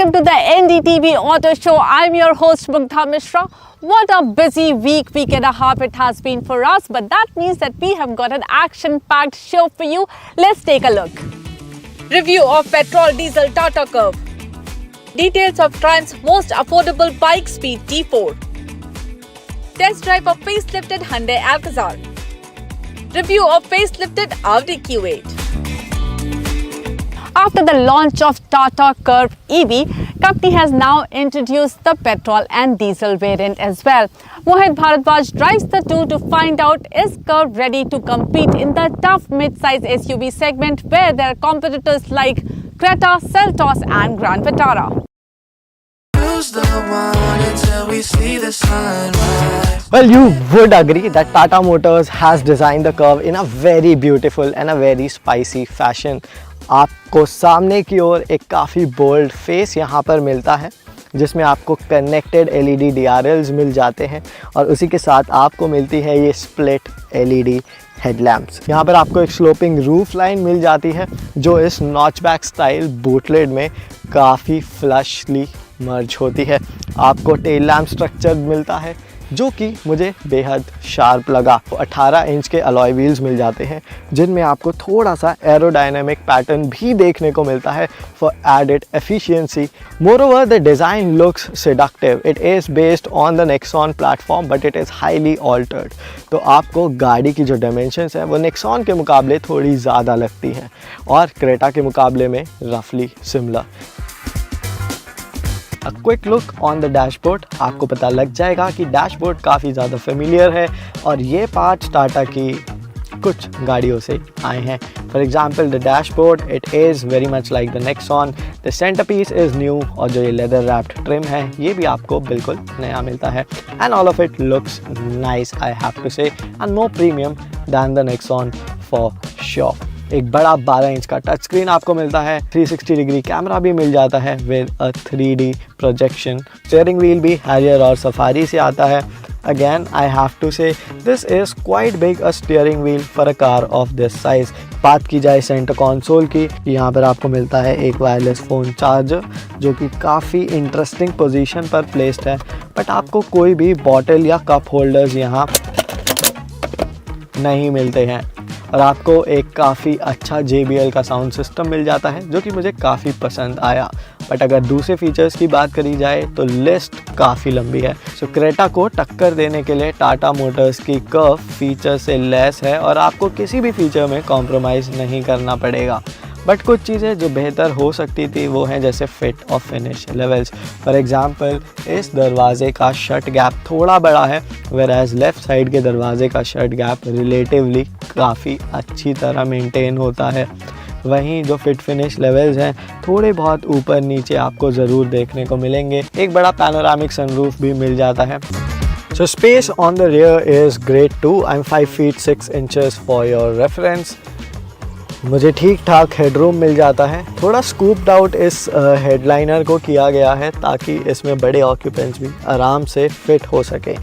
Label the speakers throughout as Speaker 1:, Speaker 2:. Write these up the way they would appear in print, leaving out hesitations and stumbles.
Speaker 1: Welcome to the NDTV Auto Show. I'm your host Mugdha Mishra. What a busy week and a half it has been for us, but that means that we have got an action-packed show for you. Let's take a look. Review of petrol diesel Tata Curvv. Details of Triumph's most affordable bike speed T4. Test drive of facelifted Hyundai Alcazar. Review of facelifted Audi Q8. After the launch of Tata Curvv EV, company has now introduced the petrol and diesel variant as well. Mohit Bharadwaj drives the two to find out, is Curvv ready to compete in the tough mid-size SUV segment where there are competitors like Creta, Seltos and Grand Vitara.
Speaker 2: Well, you would agree that Tata Motors has designed the Curvv in a very beautiful and a very spicy fashion. आपको सामने की ओर एक काफ़ी bold face यहाँ पर मिलता है, जिसमें आपको कनेक्टेड LED DRLs मिल जाते हैं और उसी के साथ आपको मिलती है ये स्प्लिट LED हेडलैम्प्स। यहाँ पर आपको एक स्लोपिंग रूफ लाइन मिल जाती है जो इस नॉचबैक स्टाइल बूटलेड में काफ़ी फ्लशली मर्ज होती है। आपको टेल लैम्प स्ट्रक्चर मिलता है जो कि मुझे बेहद शार्प लगा। 18 इंच के अलॉय व्हील्स मिल जाते हैं जिनमें आपको थोड़ा सा एरोडायनामिक पैटर्न भी देखने को मिलता है for added efficiency. Moreover the design looks seductive. It is based on the Nexon platform but it is highly altered. तो आपको गाड़ी की जो डायमेंशंस हैं वो नेक्सॉन के मुकाबले थोड़ी ज़्यादा लगती हैं और क्रेटा के मुकाबले में रफली similar. A quick look on the dashboard, आपको पता लग जाएगा कि डैशबोर्ड काफ़ी ज़्यादा फेमिलियर है और ये पार्ट्स टाटा की कुछ गाड़ियों से आए हैं। For example the dashboard, it is very much like the Nexon. The centrepiece is new और जो ये लेदर रैप्ड ट्रिम है ये भी आपको बिल्कुल नया मिलता है। And all of it looks nice, I have to say, and more premium than the Nexon for sure. एक बड़ा 12 इंच का टच स्क्रीन आपको मिलता है, 360 डिग्री कैमरा भी मिल जाता है with a 3D projection. Steering wheel भी हैरियर और सफारी से आता है। अगेन आई हैव टू से this is quite big a steering wheel for a car of this size. बात की जाए सेंटर कंसोल की, यहाँ पर आपको मिलता है एक वायरलेस फ़ोन चार्जर जो कि काफ़ी इंटरेस्टिंग पोजीशन पर प्लेस्ड है, बट आपको कोई भी बॉटल या कप होल्डर्स यहाँ नहीं मिलते हैं। और आपको एक काफ़ी अच्छा JBL का साउंड सिस्टम मिल जाता है जो कि मुझे काफ़ी पसंद आया। बट अगर दूसरे फीचर्स की बात करी जाए तो लिस्ट काफ़ी लंबी है। सो क्रेटा को टक्कर देने के लिए टाटा मोटर्स की कर्व फीचर से लेस है और आपको किसी भी फीचर में कॉम्प्रोमाइज़ नहीं करना पड़ेगा। बट कुछ चीज़ें जो बेहतर हो सकती थी वो हैं जैसे फिट और फिनिश लेवल्स। फॉर एग्ज़ाम्पल इस दरवाजे का शट गैप थोड़ा बड़ा है, वेयर एज लेफ़्ट साइड के दरवाजे का शट गैप रिलेटिवली काफ़ी अच्छी तरह मेंटेन होता है। वहीं जो फिट फिनिश लेवल्स हैं थोड़े बहुत ऊपर नीचे आपको ज़रूर देखने को मिलेंगे। एक बड़ा पैनोरामिक सनरूफ भी मिल जाता है। So space on the rear is great too. I'm 5 feet 6 inches for your reference. मुझे ठीक ठाक हेडरूम मिल जाता है। थोड़ा स्कूप्ड आउट इस हेडलाइनर को किया गया है ताकि इसमें बड़े ऑक्यूपेंट्स भी आराम से फिट हो सके।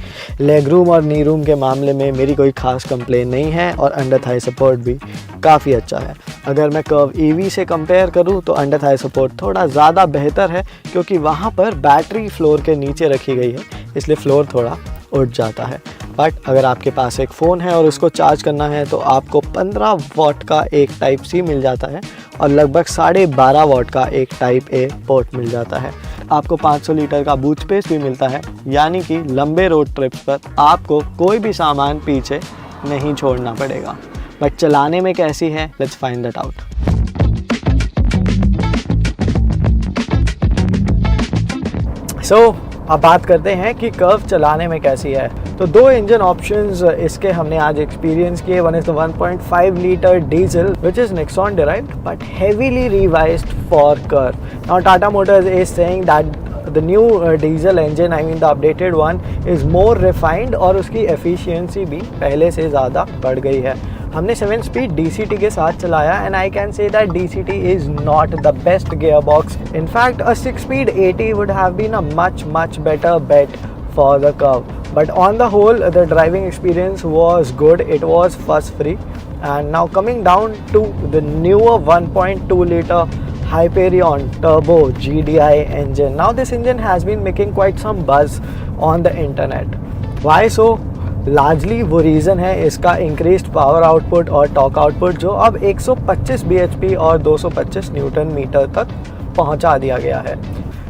Speaker 2: लेग रूम और नी रूम के मामले में मेरी कोई ख़ास कंप्लेन नहीं है और अंडर थाई सपोर्ट भी काफ़ी अच्छा है। अगर मैं कर्व EV से कंपेयर करूं तो अंडर थाई सपोर्ट थोड़ा ज़्यादा बेहतर है क्योंकि वहाँ पर बैटरी फ्लोर के नीचे रखी गई है, इसलिए फ्लोर थोड़ा उठ जाता है। बट अगर आपके पास एक फ़ोन है और उसको चार्ज करना है तो आपको 15 वॉट का एक टाइप C मिल जाता है और लगभग 12.5 वॉट का एक टाइप A पोर्ट मिल जाता है। आपको 500 लीटर का बूट स्पेस भी मिलता है, यानी कि लंबे रोड ट्रिप्स पर आपको कोई भी सामान पीछे नहीं छोड़ना पड़ेगा। बट चलाने में कैसी है, लेट्स फाइंड दैट आउट। अब बात करते हैं कि कर्व चलाने में कैसी है। तो दो इंजन ऑप्शंस इसके हमने आज एक्सपीरियंस किए। One is the 1.5 litre diesel which is Nexon derived but heavily revised for curve. Now Tata Motors is saying that the new diesel engine, I mean the updated one, is more refined और उसकी efficiency भी पहले से ज़्यादा बढ़ गई है। हमने 7 speed DCT के साथ चलाया and I can say that DCT is not the best gearbox. In fact, a 6 speed AT would have been a much better bet for the Curvv. But on the whole, the driving experience was good. It was fuss free. And now coming down to the newer 1.2 liter Hyperion Turbo GDI engine. Now this engine has been making quite some buzz on the internet. Why so? Largely वो reason है इसका increased power output और torque output, जो अब 125 bhp और 225 Newton metre तक पहुंचा दिया गया है।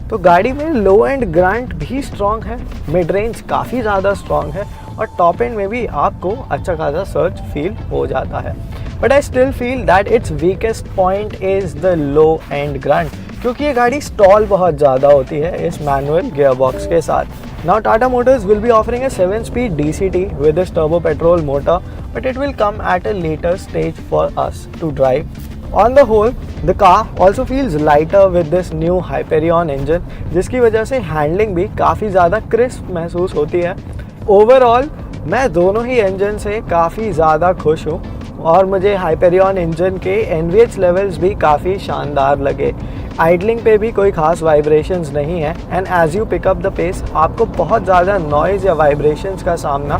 Speaker 2: तो गाड़ी में लो एंड ग्रांट भी स्ट्रॉन्ग है, मिड रेंज काफ़ी ज़्यादा स्ट्रॉन्ग है और टॉप एंड में भी आपको अच्छा खासा सर्च फील हो जाता है। But I still feel that it's weakest point is the low and grant, क्योंकि ये गाड़ी स्टॉल बहुत ज़्यादा होती है इस मैनुअल गियरबॉक्स के साथ। Now Tata Motors will be offering a 7-speed DCT with this turbo petrol motor, but it will come at a later stage for us to drive. On the whole, the car also feels lighter with this new Hyperion engine, जिसकी वजह से handling भी काफ़ी ज़्यादा crisp महसूस होती है। Overall मैं दोनों ही इंजन से काफ़ी ज़्यादा खुश हूँ और मुझे हाइपेरियन इंजन के NVH लेवल्स भी काफ़ी शानदार लगे। आइडलिंग पे भी कोई खास वाइब्रेशंस नहीं है and as you pick up the pace आपको बहुत ज़्यादा नॉइज़ या वाइब्रेशंस का सामना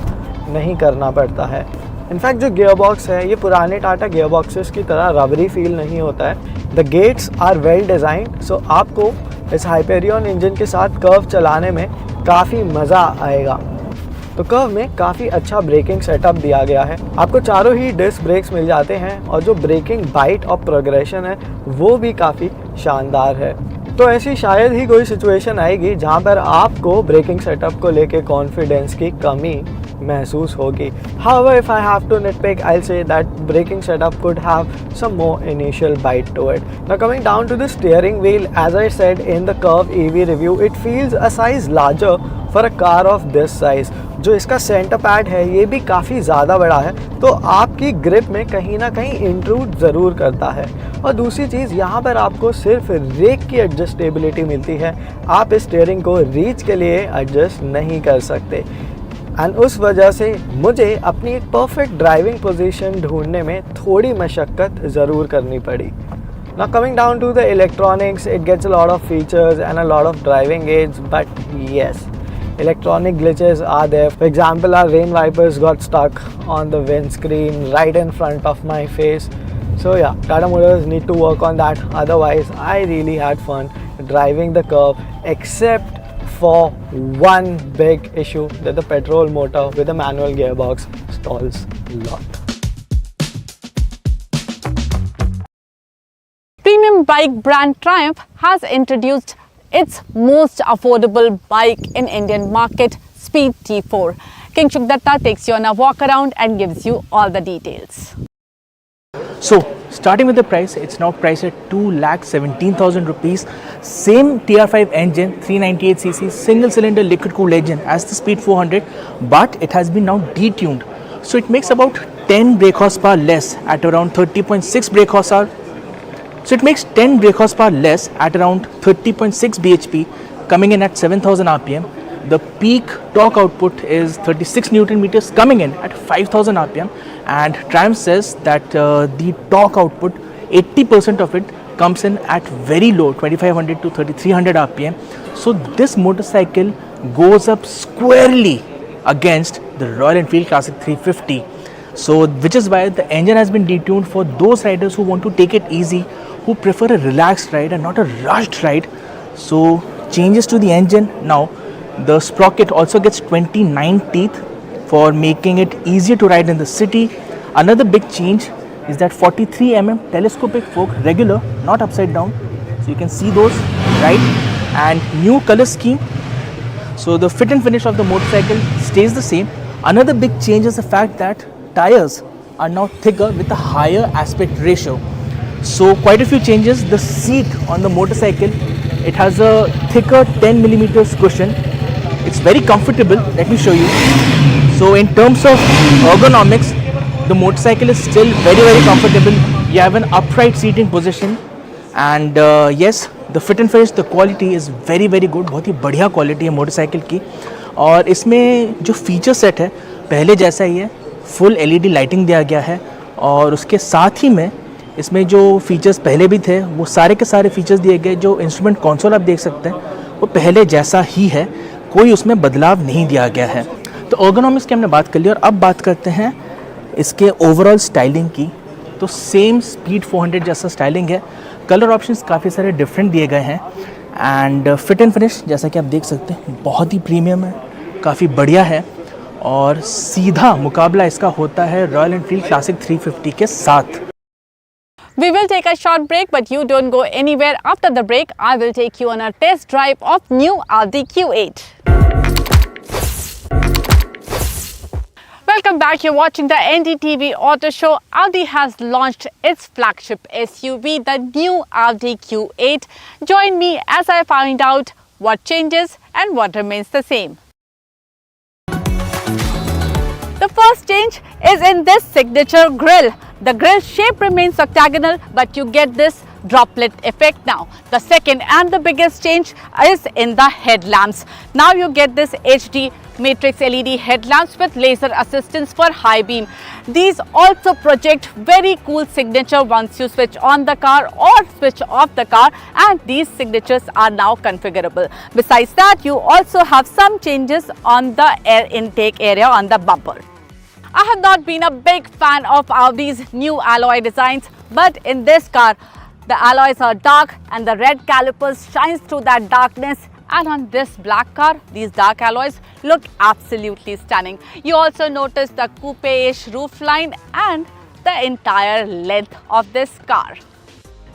Speaker 2: नहीं करना पड़ता है। इनफैक्ट जो गियर बॉक्स है ये पुराने टाटा गियर बॉक्सेस की तरह रबरी फील नहीं होता है। The gates are well designed, so आपको इस हाइपेरियन इंजन के साथ कर्व चलाने में काफ़ी मज़ा आएगा। तो कर्व में काफ़ी अच्छा ब्रेकिंग सेटअप दिया गया है, आपको चारों ही डिस्क ब्रेक्स मिल जाते हैं और जो ब्रेकिंग बाइट और प्रोग्रेशन है वो भी काफ़ी शानदार है। तो ऐसी शायद ही कोई सिचुएशन आएगी जहाँ पर आपको ब्रेकिंग सेटअप को लेके कॉन्फिडेंस की कमी महसूस होगी। However, if I have to nitpick, I'll say that braking setup could have some more initial bite to it. Now coming down to the steering wheel, as I said in the Curve EV review, it feels a size larger for a car of this size. जो इसका centre pad है ये भी काफ़ी ज़्यादा बड़ा है, तो आपकी ग्रिप में कहीं ना कहीं इंट्रूड ज़रूर करता है। और दूसरी चीज़ यहाँ पर आपको सिर्फ रेक की एडजस्टेबिलिटी मिलती है, आप इस स्टीयरिंग को रीच के लिए एडजस्ट नहीं कर सकते एंड उस वजह से मुझे अपनी एक परफेक्ट ड्राइविंग पोजीशन ढूंढने में थोड़ी मशक्क़त ज़रूर करनी पड़ी। Now coming down to the electronics, it gets a lot of features and a lot of driving aids, but yes, electronic glitches are there. For example, our rain wipers got stuck on the windscreen right in front of my face. So yeah, Tata Motors need to work on that. Otherwise, I really had fun driving the Curve, except for one big issue, that the petrol motor with a manual gearbox stalls a lot.
Speaker 1: Premium bike brand Triumph has introduced its most affordable bike in Indian market, Speed T4. King Shukdatta takes you on a walk around and gives you all the details.
Speaker 3: So, starting with the price, it's now priced at 2,17,000 rupees. Same TR5 engine, 398cc, single cylinder liquid cooled engine as the Speed 400, but it has been now detuned. So, it makes about 10 brake horsepower less at around 30.6 brake horsepower. So, it makes 10 brake horsepower less at around 30.6 bhp, coming in at 7,000 rpm. The peak torque output is 36 Newton meters, coming in at 5,000 rpm, and Triumph says that the torque output, 80% of it comes in at very low, 2,500 to 3,300 rpm. So this motorcycle goes up squarely against the Royal Enfield Classic 350. So which is why the engine has been detuned for those riders who want to take it easy, who prefer a relaxed ride and not a rushed ride. So changes to the engine now. The sprocket also gets 29 teeth for making it easier to ride in the city. Another big change is that 43 mm telescopic fork, regular, not upside down. So you can see those, right? And new color scheme. So the fit and finish of the motorcycle stays the same. Another big change is the fact that tires are now thicker with a higher aspect ratio. So quite a few changes. The seat on the motorcycle, it has a thicker 10 millimeters cushion. It's very comfortable, let me show you. So in terms of ergonomics, the motorcycle is still very comfortable. You have an upright seating position, and yes, the fit and finish, the quality is very good. बहुत ही बढ़िया quality है motorcycle की। और इसमें जो feature set है पहले जैसा ही है, फुल LED लाइटिंग दिया गया है, और उसके साथ ही में इसमें जो फीचर्स पहले भी थे वो सारे के सारे फीचर्स दिए गए। जो इंस्ट्रूमेंट कंसोल आप देख सकते हैं वो पहले जैसा ही है, कोई उसमें बदलाव नहीं दिया गया है। तो ergonomics की हमने बात कर ली, और अब बात करते हैं इसके ओवरऑल स्टाइलिंग की। तो सेम स्पीड 400 जैसा स्टाइलिंग है, कलर ऑप्शंस काफ़ी सारे डिफरेंट दिए गए हैं एंड फिट एंड फिनिश जैसा कि आप देख सकते हैं बहुत ही प्रीमियम है, काफ़ी बढ़िया है और सीधा मुकाबला इसका होता है रॉयल एनफील्ड क्लासिक 350 के साथ।
Speaker 1: We will take a short break, but you don't go anywhere. After the break, I will take you on a test drive of new Audi Q8. Welcome back. You're watching the NDTV Auto Show. Audi has launched its flagship SUV, the new Audi Q8. Join me as I find out what changes and what remains the same. The first change is in this signature grille. The grille shape remains octagonal, but you get this droplet effect now. The second and the biggest change is in the headlamps. Now you get this HD matrix LED headlamps with laser assistance for high beam. These also project very cool signature once you switch on the car or switch off the car, and these signatures are now configurable. Besides that, you also have some changes on the air intake area on the bumper. I have not been a big fan of Audi's new alloy designs, but in this car, the alloys are dark and the red calipers shines through that darkness. And on this black car, these dark alloys look absolutely stunning. You also notice the coupe-ish roofline and the entire length of this car.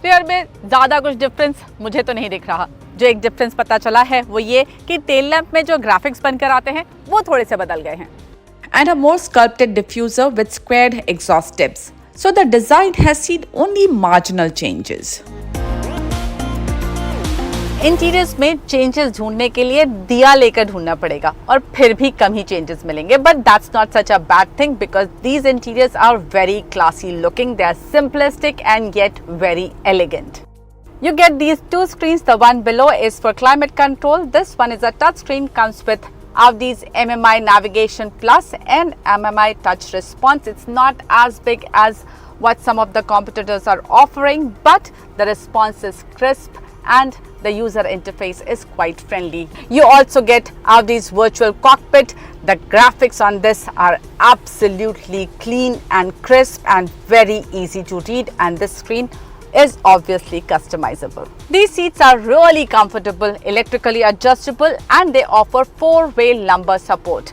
Speaker 1: Rear में ज़्यादा कुछ difference मुझे तो नहीं दिख रहा। जो एक डिफरेंस पता चला है वो ये कि टेल लैंप में जो ग्राफिक्स बनकर आते हैं वो थोड़े से बदल गए हैं। And a more sculpted diffuser with squared exhaust tips. So the design has seen only marginal changes. Interiors में चेंजेस ढूंढने के लिए दिया लेकर ढूंढना पड़ेगा और फिर भी कम ही चेंजेस मिलेंगे, but that's not such a bad thing because these interiors are very classy looking, they are simplistic and yet very elegant. You get these two screens. The one below is for climate control. This one is a touch screen, comes with Audi's MMI Navigation Plus and MMI Touch Response. It's not as big as what some of the competitors are offering, but the response is crisp and the user interface is quite friendly. You also get Audi's virtual cockpit. The graphics on this are absolutely clean and crisp and very easy to read, and this screen is obviously customizable. These seats are really comfortable, electrically adjustable, and they offer 4-way lumbar support.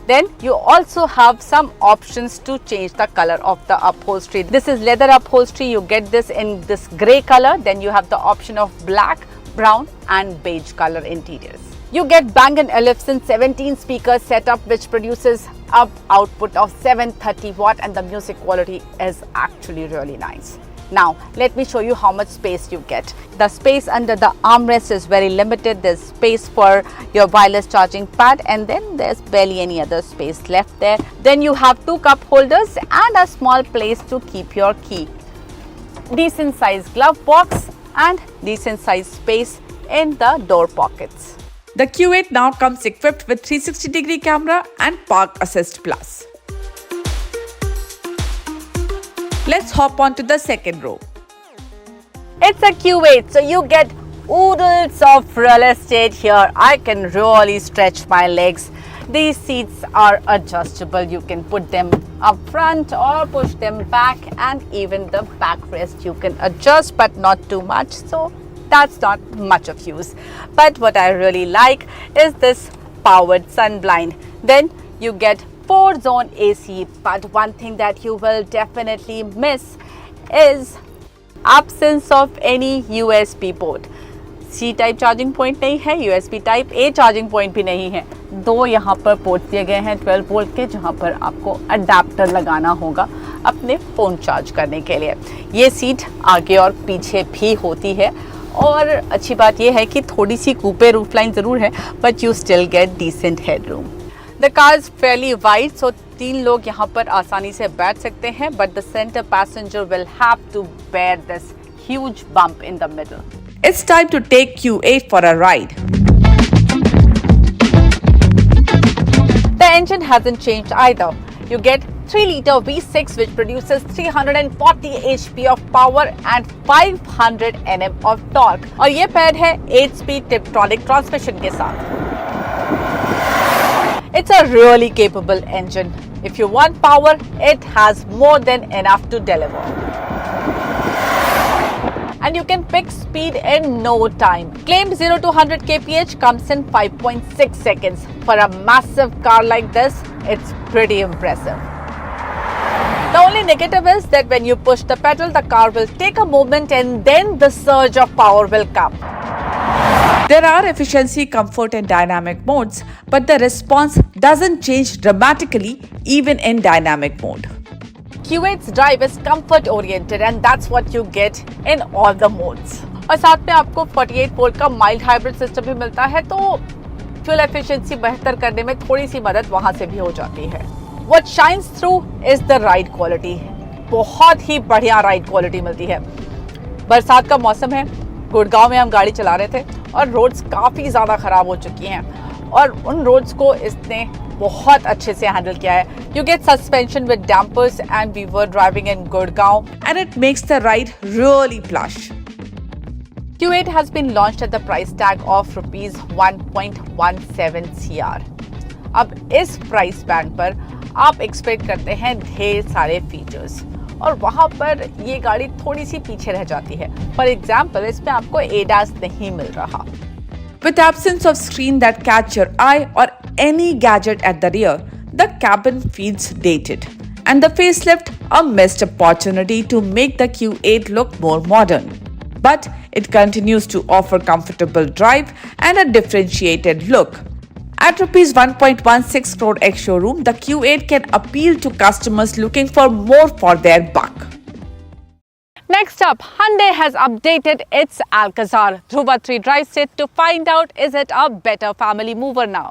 Speaker 1: Then you also have some options to change the color of the upholstery. This is leather upholstery. You get this in this gray color. Then you have the option of black, brown and beige color interiors. You get Bang & Olufsen 17 speaker setup which produces up output of 730 watt, and the music quality is actually really nice. Now, let me show you how much space you get. The space under the armrest is very limited. There's space for your wireless charging pad, and then there's barely any other space left there. Then you have 2 cup holders and a small place to keep your key. Decent sized glove box and decent sized space in the door pockets. The Q8 now comes equipped with 360-degree camera and Park Assist Plus. Let's hop on to the second row. It's a Q8, so you get oodles of real estate here. I can really stretch my legs. These seats are adjustable. You can put them up front or push them back, and even the backrest you can adjust, but not too much. So that's not much of use. But what I really like is this powered sun blind. Then you get 4-zone AC, but one thing that you will definitely miss is absence of any USB port. C-type charging point नहीं है, USB type A charging point भी नहीं है. 2 यहाँ पर port दिए गए हैं 12 वोल्ट के, जहाँ पर आपको अडेप्टर लगाना होगा अपने फ़ोन चार्ज करने के लिए. ये सीट आगे और पीछे भी होती है, और अच्छी बात ये है कि थोड़ी सी कूपे रूफलाइन ज़रूर है, but you still get decent headroom. The car is fairly wide, so 3 लोग यहाँ पर आसानी से बैठ सकते हैं, but the center passenger will have to bear this huge bump in the middle. It's time to take Q8 for a ride. The engine hasn't changed either. You get 3-liter V6 which produces 340 HP of power and 500 Nm of torque. और ये pad है 8-speed Tiptronic transmission के साथ. It's a really capable engine. If you want power, it has more than enough to deliver. And and you can pick speed in no time. Claimed 0 to 100 kph comes in 5.6 seconds. For a massive car like this, it's pretty impressive. The only negative is that when you push the pedal, the car will take a moment and then the surge of power will come. There are efficiency, comfort and dynamic modes, but the response doesn't change dramatically even in dynamic mode. Q8's drive is comfort oriented and that's what you get in all the modes. और साथ में आपको 48 volt का mild hybrid system भी मिलता है, तो fuel efficiency बेहतर करने में थोड़ी सी मदद वहां से भी हो जाती है. What shines through is the ride quality. बहुत ही बढ़िया राइड क्वालिटी मिलती है. बरसात का मौसम है, गुड़गांव में हम गाड़ी चला रहे थे और रोड्स काफ़ी ज़्यादा ख़राब हो चुकी हैं और उन रोड्स को इसने बहुत अच्छे से हैंडल किया है. You get suspension with dampers and we were driving in Gurgaon and it makes the ride really plush. Q8 has been launched at the price tag of rupees 1.17 CR. अब इस price band पर आप expect करते हैं ढेर सारे features और वहाँ पर ये गाड़ी थोड़ी सी पीछे रह जाती है. फॉर एग्जाम्पल इसमें आपको ADAS नहीं मिल रहा. With absence of screen that catch your eye or any gadget at the rear, the cabin feels dated. And the facelift a missed opportunity to make the Q8 look more modern. But it continues to offer comfortable drive and a differentiated look. At rupees 1.16 crore ex-showroom, the Q8 can appeal to customers looking for more for their buck. Next up, Hyundai has updated its Alcazar. Dhruva 3 drives it to find out is it a better family mover now.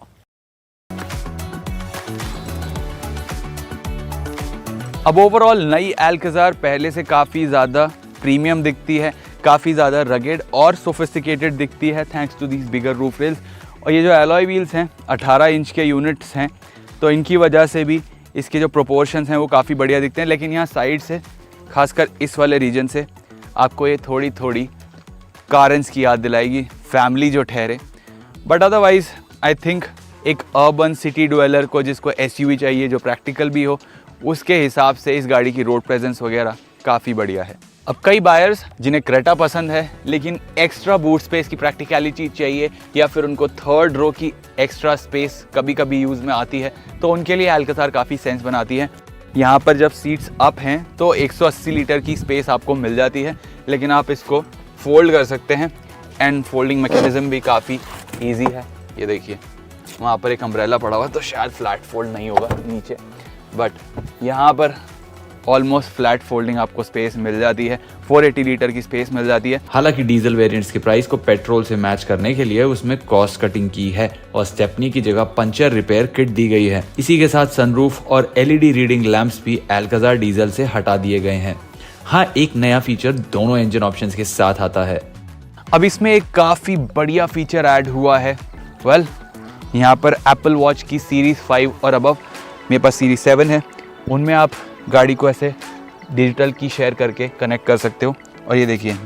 Speaker 4: अब overall नई Alcazar पहले से काफ़ी ज़्यादा premium दिखती है, काफ़ी ज़्यादा रगेड और सोफिस्टिकेटेड दिखती है thanks to these bigger roof rails. और ये जो एलॉय व्हील्स हैं 18 इंच के यूनिट्स हैं, तो इनकी वजह से भी इसके जो प्रोपोर्शंस हैं वो काफ़ी बढ़िया दिखते हैं. लेकिन यहाँ साइड से खासकर इस वाले रीजन से आपको ये थोड़ी थोड़ी कारंस की याद दिलाएगी, फैमिली जो ठहरे. बट अदरवाइज़ आई थिंक एक अर्बन सिटी ड्वेलर को जिसको SUV चाहिए जो प्रैक्टिकल भी हो, उसके हिसाब से इस गाड़ी की रोड प्रेजेंस वगैरह काफ़ी बढ़िया है. अब कई बायर्स जिन्हें क्रेटा पसंद है लेकिन एक्स्ट्रा बूट स्पेस की प्रैक्टिकलिटी चाहिए या फिर उनको थर्ड रो की एक्स्ट्रा स्पेस कभी कभी यूज़ में आती है, तो उनके लिए अल्काज़ार काफ़ी सेंस बनाती है. यहाँ पर जब सीट्स अप हैं तो 180 लीटर की स्पेस आपको मिल जाती है, लेकिन आप इसको फोल्ड कर सकते हैं एंड फोल्डिंग मैकेनिज्म भी काफ़ी ईजी है. ये देखिए वहाँ पर एक अम्ब्रेला पड़ा हुआ तो शायद फ्लैट फोल्ड नहीं होगा नीचे, बट यहाँ पर ऑलमोस्ट फ्लैट फोल्डिंग आपको स्पेस मिल जाती है. 480 लीटर की स्पेस मिल जाती है.
Speaker 5: हालांकि डीजल वेरिएंट्स के प्राइस को पेट्रोल से मैच करने के लिए उसमें कॉस्ट कटिंग की है और स्टेपनी की जगह पंचर रिपेयर किट दी गई है. इसी के साथ सनरूफ और LED रीडिंग लैंप्स भी अल्काज़ार डीजल से हटा दिए गए हैं. हाँ, एक नया फीचर दोनों इंजन ऑप्शंस के साथ आता है.
Speaker 4: अब इसमें एक काफ़ी बढ़िया फीचर ऐड हुआ है. वेल, यहाँ पर एप्पल वॉच की सीरीज 5 और अबव, मेरे पास सीरीज 7 है, उनमें आप गाड़ी को ऐसे डिजिटल की शेयर करके कनेक्ट कर सकते हो. और ये देखिए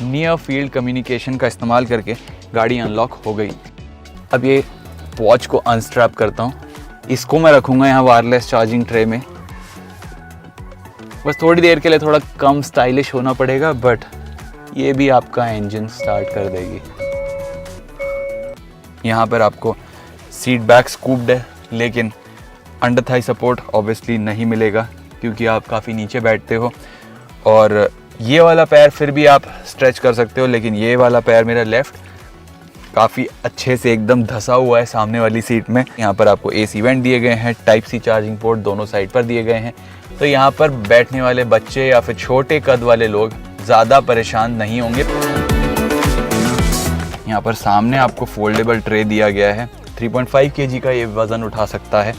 Speaker 4: नियर फील्ड कम्युनिकेशन का इस्तेमाल करके गाड़ी अनलॉक हो गई. अब ये वॉच को अनस्ट्रैप करता हूँ, इसको मैं रखूँगा यहाँ वायरलेस चार्जिंग ट्रे में. बस थोड़ी देर के लिए थोड़ा कम स्टाइलिश होना पड़ेगा, बट ये भी आपका इंजन स्टार्ट कर देगी. यहाँ पर आपको सीट बैक स्कूप्ड है, लेकिन अंडर थाई सपोर्ट ऑब्वियसली नहीं मिलेगा क्योंकि आप काफ़ी नीचे बैठते हो. और ये वाला पैर फिर भी आप स्ट्रेच कर सकते हो, लेकिन ये वाला पैर मेरा लेफ़्ट काफ़ी अच्छे से एकदम धंसा हुआ है सामने वाली सीट में. यहाँ पर आपको AC वेंट दिए गए हैं, टाइप C चार्जिंग पोर्ट दोनों साइड पर दिए गए हैं, तो यहाँ पर बैठने वाले बच्चे या फिर छोटे कद वाले लोग ज़्यादा परेशान नहीं होंगे. यहाँ पर सामने आपको फोल्डेबल ट्रे दिया गया है, 3.5 kg का ये वज़न उठा सकता है.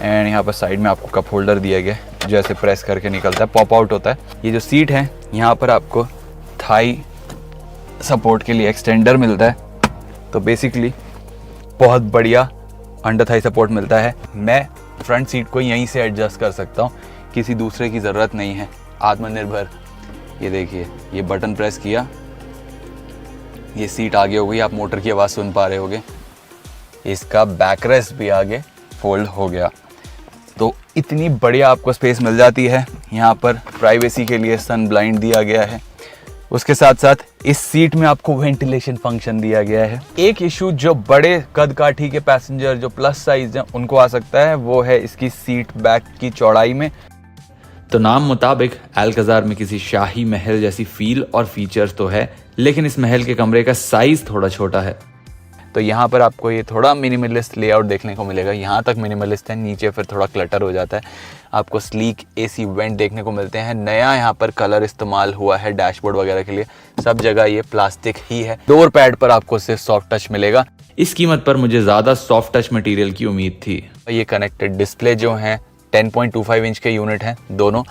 Speaker 4: एंड यहाँ पर साइड में आपको कप होल्डर दिया गया है, जैसे प्रेस करके निकलता है, पॉप आउट होता है. ये जो सीट है यहाँ पर आपको थाई सपोर्ट के लिए एक्सटेंडर मिलता है, तो बेसिकली बहुत बढ़िया अंडर थाई सपोर्ट मिलता है. मैं फ्रंट सीट को यहीं से एडजस्ट कर सकता हूँ, किसी दूसरे की ज़रूरत नहीं है. आत्मनिर्भर. ये देखिए, ये बटन प्रेस किया, ये सीट आगे हो गई, आप मोटर की आवाज़ सुन पा रहे होगे. इसका बैक रेस्ट भी आगे फोल्ड हो गया, तो इतनी बढ़िया आपको स्पेस मिल जाती है। यहाँ पर प्राइवेसी के लिए सन ब्लाइंड दिया गया है। उसके साथ साथ इस सीट में आपको वेंटिलेशन फंक्शन दिया गया है। एक इशू जो बड़े कद काठी के पैसेंजर जो प्लस साइज हैं उनको आ सकता है वो है इसकी सीट बैक की चौड़ाई में।
Speaker 5: तो नाम मुताबिक अल्काज़ार में किसी शाही महल जैसी फील और फीचर्स तो है, लेकिन इस महल के कमरे का साइज थोड़ा छोटा है।
Speaker 4: तो यहाँ पर आपको ये थोड़ा मिनिमलिस्ट लेआउट देखने को मिलेगा। यहाँ तक मिनिमलिस्ट है, नीचे फिर थोड़ा क्लटर हो जाता है। आपको स्लीक एसी वेंट देखने को मिलते हैं। नया यहाँ पर कलर इस्तेमाल हुआ है डैशबोर्ड वगैरह के लिए। सब जगह ये प्लास्टिक ही है। डोर पैड पर आपको सिर्फ सॉफ्ट टच मिलेगा।
Speaker 5: इस कीमत पर मुझे ज़्यादा सॉफ्ट टच मटेरियल की उम्मीद थी।
Speaker 4: ये कनेक्टेड डिस्प्ले जो हैं 10.25 इंच के यूनिट हैं दोनों,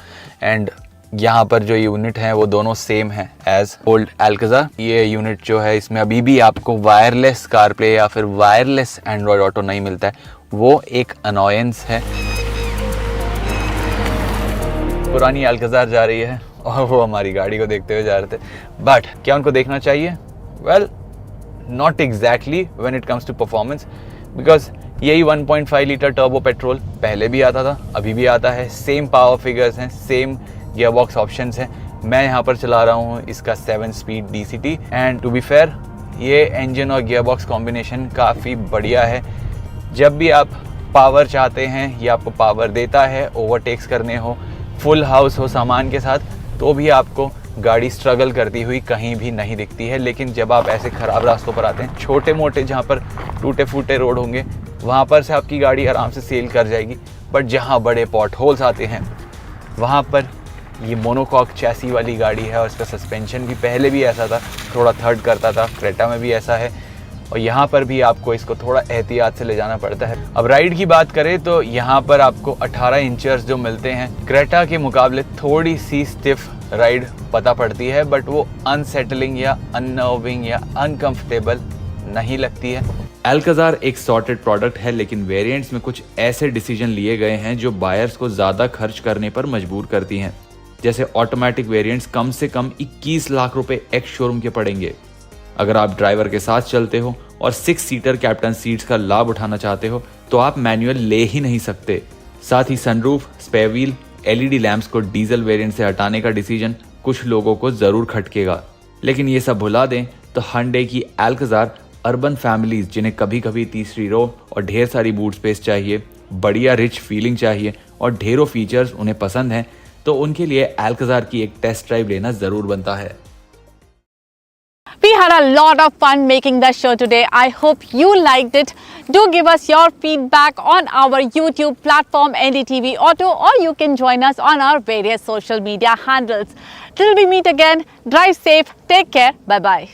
Speaker 4: एंड यहाँ पर जो यूनिट हैं वो दोनों सेम हैं एज ओल्ड अल्काज़ार। ये यूनिट जो है इसमें अभी भी आपको वायरलेस कारप्ले या फिर वायरलेस एंड्रॉयड ऑटो नहीं मिलता है, वो एक अनॉयंस है। पुरानी अल्काज़ार जा रही है और वो हमारी गाड़ी को देखते हुए जा रहे थे, बट क्या उनको देखना चाहिए? Well, not exactly when it comes to performance, because यही 1.5 लीटर टर्बो पेट्रोल पहले भी आता था, अभी भी आता है। सेम पावर फिगर्स हैं, सेम गियरबॉक्स ऑप्शंस हैं। मैं यहाँ पर चला रहा हूँ इसका 7 speed DCT, and to be fair ये इंजन और गियरबॉक्स कॉम्बिनेशन काफ़ी बढ़िया है। जब भी आप पावर चाहते हैं, ये आपको पावर देता है। ओवरटेक्स करने हो, फुल हाउस हो सामान के साथ, तो भी आपको गाड़ी स्ट्रगल करती हुई कहीं भी नहीं दिखती है। लेकिन जब आप ऐसे ख़राब रास्तों पर आते हैं, छोटे मोटे जहाँ पर टूटे फूटे रोड होंगे, वहाँ पर से आपकी गाड़ी आराम से सेल कर जाएगी। बट जहाँ बड़े पॉट होल्स आते हैं, वहाँ पर ये मोनोकॉक चैसी वाली गाड़ी है और इसका सस्पेंशन भी पहले भी ऐसा था, थोड़ा थर्ड करता था। क्रेटा में भी ऐसा है और यहाँ पर भी आपको इसको थोड़ा एहतियात से ले जाना पड़ता है। अब राइड की बात करें तो यहाँ पर आपको 18 इंचर्स जो मिलते हैं, क्रेटा के मुकाबले थोड़ी सी स्टिफ राइड पता पड़ती है, बट वो अनसेटलिंग या अननर्विंग या अनकंफर्टेबल नहीं लगती है।
Speaker 5: अल्काज़ार एक सॉर्टेड प्रोडक्ट है, लेकिन वेरिएंट्स में कुछ ऐसे डिसीजन लिए गए हैं जो बायर्स को ज़्यादा खर्च करने पर मजबूर करती हैं। जैसे ऑटोमेटिक वेरिएंट्स कम से कम 21 लाख रुपए एक्स शोरूम के पड़ेंगे। अगर आप ड्राइवर के साथ चलते हो और 6 सीटर कैप्टन सीट्स का लाभ उठाना चाहते हो तो आप मैनुअल ले ही नहीं सकते। साथ ही sunroof, spare wheel, LED lamps को डीजल वेरिएंट से हटाने का डिसीजन कुछ लोगों को जरूर खटकेगा। लेकिन ये सब भुला दें तो hyundai की अल्काज़ार अर्बन फैमिलीज जिन्हें कभी कभी तीसरी रो और ढेर सारी बूट स्पेस चाहिए, बढ़िया रिच फीलिंग चाहिए और ढेरों फीचर्स उन्हें पसंद हैं, तो उनके लिए अल्काज़ार की एक टेस्ट ड्राइव लेना जरूर बनता है।
Speaker 1: We had a lot of fun making the show today. I hope you liked it. Do give us your feedback on our YouTube platform NDTV Auto, or you can join us on our various social media handles. Till we meet again, drive safe, take care, bye bye.